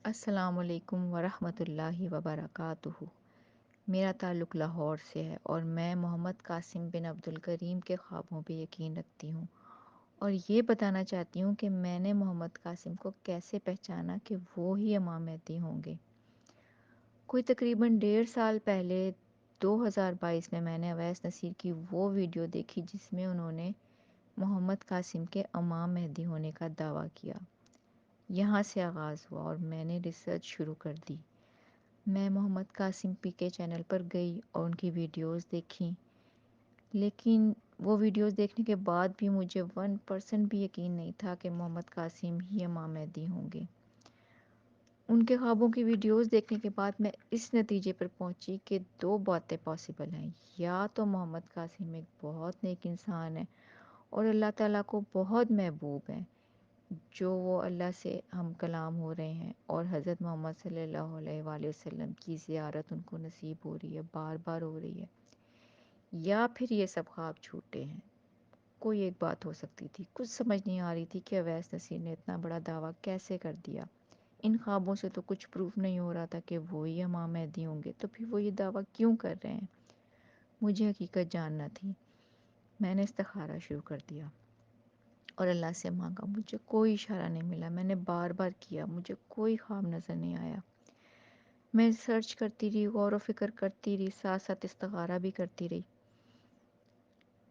السلام علیکم ورحمۃ اللہ وبرکاتہ۔ میرا تعلق لاہور سے ہے اور میں محمد قاسم بن عبد الکریم کے خوابوں پہ یقین رکھتی ہوں اور یہ بتانا چاہتی ہوں کہ میں نے محمد قاسم کو کیسے پہچانا کہ وہ ہی امام مہدی ہوں گے۔ کوئی تقریباً 1.5 سال پہلے 2022 میں نے اویس نصیر کی وہ ویڈیو دیکھی جس میں انہوں نے محمد قاسم کے امام مہدی ہونے کا دعویٰ کیا۔ یہاں سے آغاز ہوا اور میں نے ریسرچ شروع کر دی۔ میں محمد قاسم پی کے چینل پر گئی اور ان کی ویڈیوز دیکھیں، لیکن وہ ویڈیوز دیکھنے کے بعد بھی مجھے 1% بھی یقین نہیں تھا کہ محمد قاسم ہی امام مہدی ہوں گے۔ ان کے خوابوں کی ویڈیوز دیکھنے کے بعد میں اس نتیجے پر پہنچی کہ دو باتیں پاسبل ہیں، یا تو محمد قاسم ایک بہت نیک انسان ہے اور اللہ تعالیٰ کو بہت محبوب ہیں، جو وہ اللہ سے ہم کلام ہو رہے ہیں اور حضرت محمد صلی اللہ علیہ وآلہ وسلم کی زیارت ان کو نصیب ہو رہی ہے، بار بار ہو رہی ہے، یا پھر یہ سب خواب چھوٹے ہیں۔ کوئی ایک بات ہو سکتی تھی۔ کچھ سمجھ نہیں آ رہی تھی کہ اویس نصیر نے اتنا بڑا دعویٰ کیسے کر دیا۔ ان خوابوں سے تو کچھ پروف نہیں ہو رہا تھا کہ وہی امام مہدی ہوں گے، تو پھر وہ یہ دعویٰ کیوں کر رہے ہیں؟ مجھے حقیقت جاننا تھی۔ میں نے استخارہ شروع کر دیا اور اللہ سے مانگا۔ مجھے کوئی اشارہ نہیں ملا، میں نے بار بار کیا، مجھے کوئی خواب نظر نہیں آیا۔ میں سرچ کرتی رہی، غور و فکر کرتی رہی، ساتھ ساتھ استخارہ بھی کرتی رہی،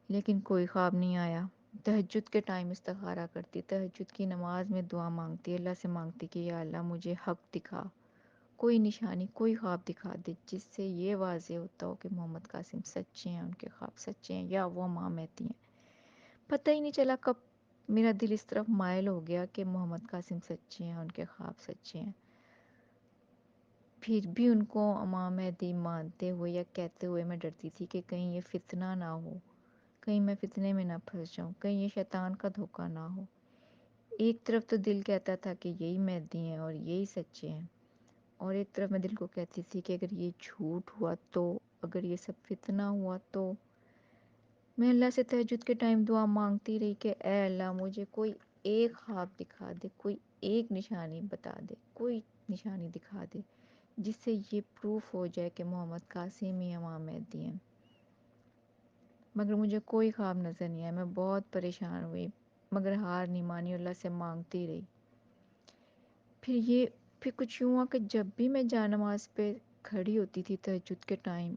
لیکن کوئی خواب نہیں آیا۔ تہجد کے ٹائم استخارہ کرتی، تہجد کی نماز میں دعا مانگتی، اللہ سے مانگتی کہ یا اللہ مجھے حق دکھا، کوئی نشانی، کوئی خواب دکھا دے جس سے یہ واضح ہوتا ہو کہ محمد قاسم سچے ہیں، ان کے خواب سچے ہیں یا وہ امام مہدی ہیں۔ پتہ ہی نہیں چلا کب میرا دل اس طرف مائل ہو گیا کہ محمد قاسم سچے ہیں، ان کے خواب سچے ہیں۔ پھر بھی ان کو امام مہدی مانتے ہوئے یا کہتے ہوئے میں ڈرتی تھی کہ کہیں یہ فتنہ نہ ہو، کہیں میں فتنے میں نہ پھنس جاؤں، کہیں یہ شیطان کا دھوکہ نہ ہو۔ ایک طرف تو دل کہتا تھا کہ یہی مہدی ہیں اور یہی سچے ہیں، اور ایک طرف میں دل کو کہتی تھی کہ اگر یہ جھوٹ ہوا تو، اگر یہ سب فتنہ ہوا تو۔ میں اللہ سے تہجد کے ٹائم دعا مانگتی رہی کہ اے اللہ مجھے کوئی ایک خواب دکھا دے، کوئی ایک نشانی بتا دے، کوئی نشانی دکھا دے جس سے یہ پروف ہو جائے کہ محمد قاسم ہی امام مہدی ہیں۔ مگر مجھے کوئی خواب نظر نہیں آیا۔ میں بہت پریشان ہوئی مگر ہار نہیں مانی، اللہ سے مانگتی رہی۔ پھر کچھ یوں ہوا کہ جب بھی میں جا نماز پہ کھڑی ہوتی تھی تہجد کے ٹائم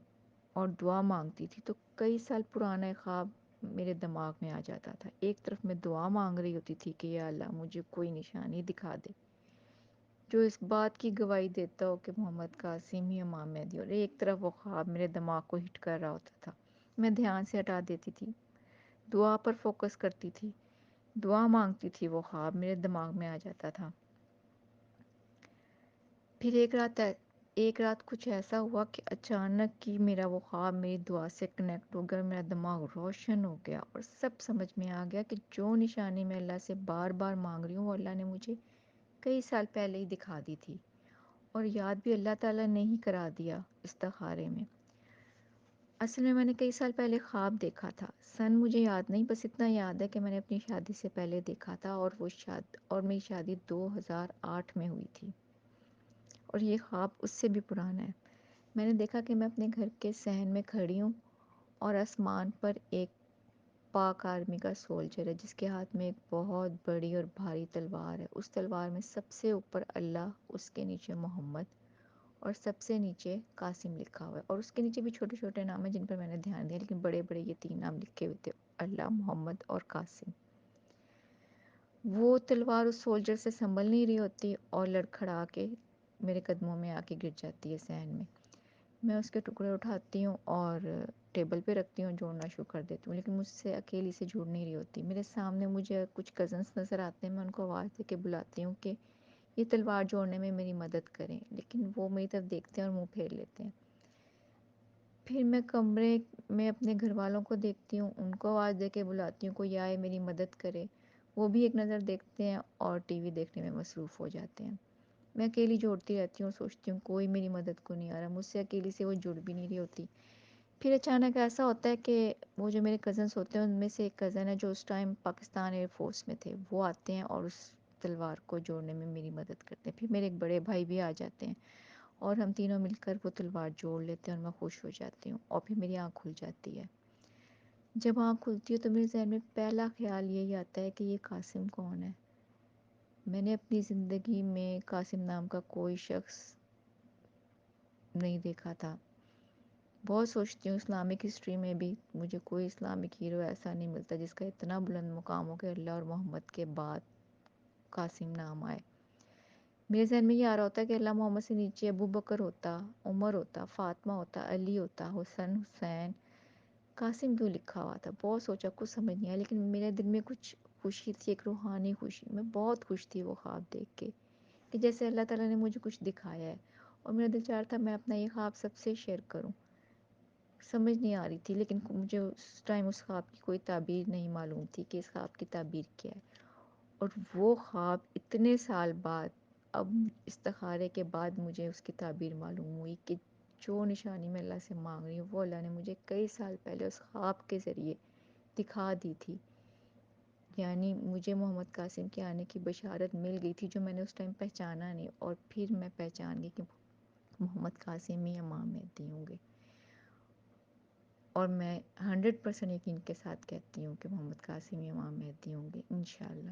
اور دعا مانگتی تھی تو کئی سال پرانا ایک خواب میرے دماغ میں آ جاتا تھا۔ ایک طرف میں دعا مانگ رہی ہوتی تھی کہ یا اللہ مجھے کوئی نشانی دکھا دے جو اس بات کی گواہی دیتا ہو کہ محمد قاسم ہی امام مہدی، اور ایک طرف وہ خواب میرے دماغ کو ہٹ کر رہا ہوتا تھا۔ میں دھیان سے ہٹا دیتی تھی، دعا پر فوکس کرتی تھی، دعا مانگتی تھی، وہ خواب میرے دماغ میں آ جاتا تھا۔ پھر ایک رات کچھ ایسا ہوا کہ اچانک کی میرا وہ خواب میری دعا سے کنیکٹ ہو گیا، میرا دماغ روشن ہو گیا اور سب سمجھ میں آ گیا کہ جو نشانی میں اللہ سے بار بار مانگ رہی ہوں وہ اللہ نے مجھے کئی سال پہلے ہی دکھا دی تھی، اور یاد بھی اللہ تعالیٰ نے ہی کرا دیا استخارے میں۔ اصل میں نے کئی سال پہلے خواب دیکھا تھا، سن مجھے یاد نہیں، بس اتنا یاد ہے کہ میں نے اپنی شادی سے پہلے دیکھا تھا، اور میری شادی 2008 میں ہوئی تھی، اور یہ خواب اس سے بھی پرانا ہے۔ میں نے دیکھا کہ میں اپنے گھر کے صحن میں کھڑی ہوں اور آسمان پر ایک پاک آرمی کا سولجر ہے جس کے ہاتھ میں ایک بہت بڑی اور بھاری تلوار ہے۔ اس تلوار میں سب سے اوپر اللہ، اس کے نیچے محمد اور سب سے نیچے قاسم لکھا ہوا ہے، اور اس کے نیچے بھی چھوٹے چھوٹے نام ہیں جن پر میں نے دھیان دیا، لیکن بڑے بڑے یہ 3 نام لکھے ہوئے تھے، اللہ، محمد اور قاسم۔ وہ تلوار اس سولجر سے سنبھل نہیں رہی ہوتی اور لڑکھڑا کے میرے قدموں میں آ کے گر جاتی ہے صحن میں۔ میں اس کے ٹکڑے اٹھاتی ہوں اور ٹیبل پہ رکھتی ہوں، جوڑنا شروع کر دیتی ہوں، لیکن مجھ سے اکیلی سے جڑ نہیں رہی ہوتی۔ میرے سامنے مجھے کچھ کزنس نظر آتے ہیں، میں ان کو آواز دے کے بلاتی ہوں کہ یہ تلوار جوڑنے میں میری مدد کریں، لیکن وہ میری طرف دیکھتے ہیں اور منہ پھیر لیتے ہیں۔ پھر میں کمرے میں اپنے گھر والوں کو دیکھتی ہوں، ان کو آواز دے کے بلاتی ہوں کوئی آئے میری مدد کرے، وہ بھی ایک نظر دیکھتے ہیں اور ٹی وی دیکھنے میں مصروف ہو جاتے ہیں۔ میں اکیلی جوڑتی رہتی ہوں اور سوچتی ہوں کوئی میری مدد کو نہیں آ رہا، مجھ سے اکیلی سے وہ جڑ بھی نہیں رہی ہوتی۔ پھر اچانک ایسا ہوتا ہے کہ وہ جو میرے کزنس ہوتے ہیں ان میں سے ایک کزن ہے جو اس ٹائم پاکستان ایئر فورس میں تھے، وہ آتے ہیں اور اس تلوار کو جوڑنے میں میری مدد کرتے ہیں۔ پھر میرے ایک بڑے بھائی بھی آ جاتے ہیں اور ہم تینوں مل کر وہ تلوار جوڑ لیتے ہیں اور میں خوش ہو جاتی ہوں، اور پھر میری آنکھ کھل جاتی ہے۔ جب آنکھ کھلتی ہے تو میرے ذہن میں پہلا خیال یہی آتا ہے کہ یہ قاسم کون ہے۔ میں نے اپنی زندگی میں قاسم نام کا کوئی شخص نہیں دیکھا تھا۔ بہت سوچتی ہوں، اسلامک ہسٹری میں بھی مجھے کوئی اسلامک ہیرو ایسا نہیں ملتا جس کا اتنا بلند مقام ہو کہ اللہ اور محمد کے بعد قاسم نام آئے۔ میرے ذہن میں یہ آ رہا ہوتا ہے کہ اللہ محمد سے نیچے ابو بکر ہوتا، عمر ہوتا، فاطمہ ہوتا، علی ہوتا، حسین، قاسم کیوں لکھا ہوا تھا۔ بہت سوچا، کچھ سمجھ نہیں آیا، لیکن میرے دل میں کچھ خوشی تھی، ایک روحانی خوشی۔ میں بہت خوش تھی وہ خواب دیکھ کے کہ جیسے اللہ تعالیٰ نے مجھے کچھ دکھایا ہے، اور میرا دل چاہ رہا تھا میں اپنا یہ خواب سب سے شیئر کروں۔ سمجھ نہیں آ رہی تھی، لیکن مجھے اس ٹائم اس خواب کی کوئی تعبیر نہیں معلوم تھی کہ اس خواب کی تعبیر کیا ہے۔ اور وہ خواب اتنے سال بعد، اب استخارے کے بعد مجھے اس کی تعبیر معلوم ہوئی کہ جو نشانی میں اللہ سے مانگ رہی ہوں وہ اللہ نے مجھے کئی سال پہلے اس خواب کے ذریعے دکھا دی تھی۔ یعنی مجھے محمد قاسم کے آنے کی بشارت مل گئی تھی، جو میں نے اس ٹائم پہچانا نہیں، اور پھر میں پہچان گئی کہ محمد قاسم ہی امام مہدی ہوں گے۔ اور میں 100% یقین کے ساتھ کہتی ہوں کہ محمد قاسم ہی امام مہدی ہوں گے انشاءاللہ۔